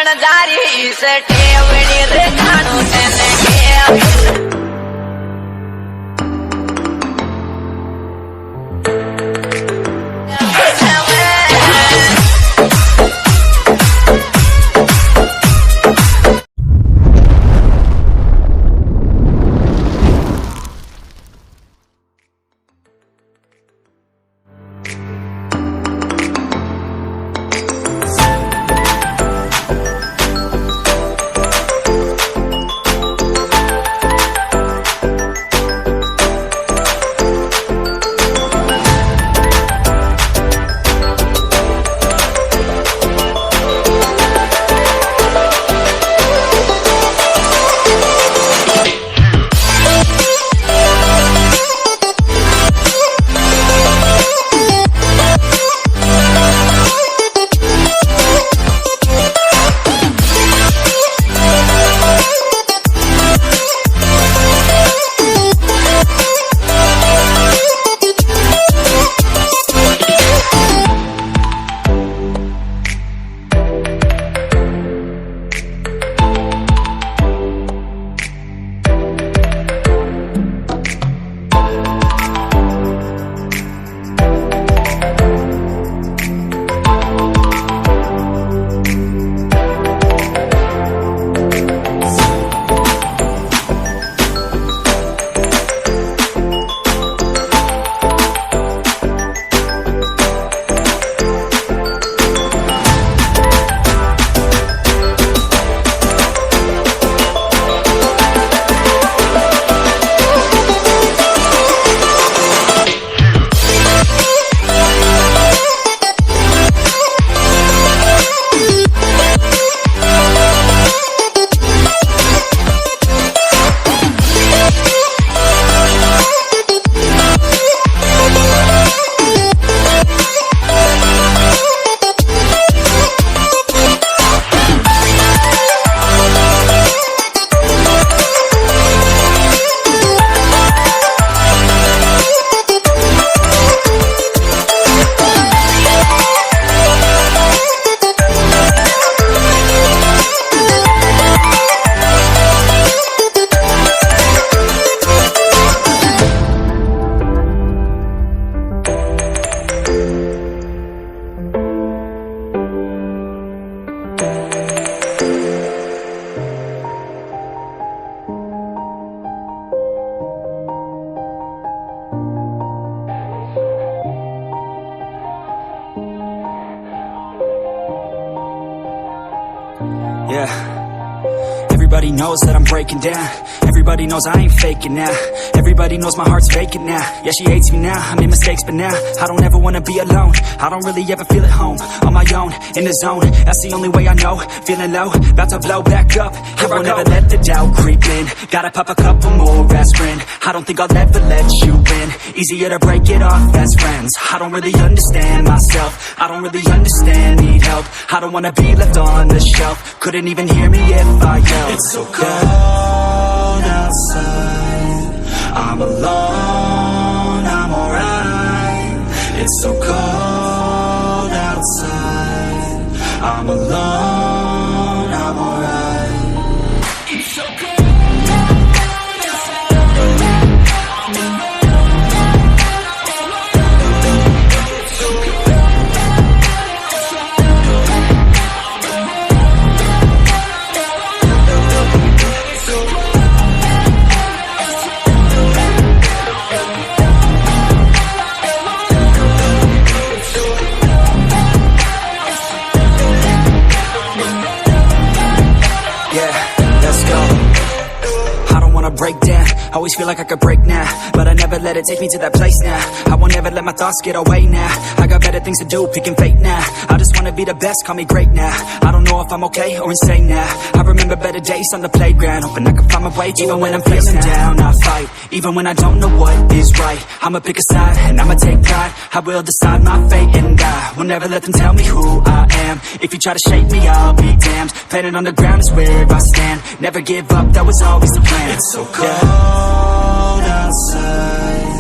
पण जारी से टेवणी रे खाणू तेने के Yeah, everybody knows that I'm breaking down. Everybody knows I ain't faking now. Everybody knows my heart's vacant now. Yeah, she hates me now, I made mistakes but now I don't ever wanna be alone. I don't really ever feel at home. On my own, in the zone, that's the only way I know. Feeling low, about to blow back up. I won't ever let the doubt creep in. Gotta pop a couple more aspirin. I don't think I'll ever let you in. Easier to break it off as friends. I don't really understand myself. I don't really understand, need help. I don't wanna be left on the shelf. Couldn't even hear me if I yelled. It's so cold outside, I'm alone, I'm alright. It's so cold outside, I'm alone, I'm alright. It's so cold. Break down, always feel like I could break now, but I never let it take me to that place now. I won't ever let my thoughts get away now. I got better things to do, picking fate now. I just wanna be the best, call me great now. I don't know if I'm okay or insane now. I remember better days on the playground, hoping I can find my way even when I'm feeling down. I fight, even when I don't know what is right. I'ma pick a side, and I'ma take pride. I will decide my fate and I will never let them tell me who I am. If you try to shape me, I'll be damned. Planet on the ground is where I stand. Never give up, that was always the plan. It's so cold outside,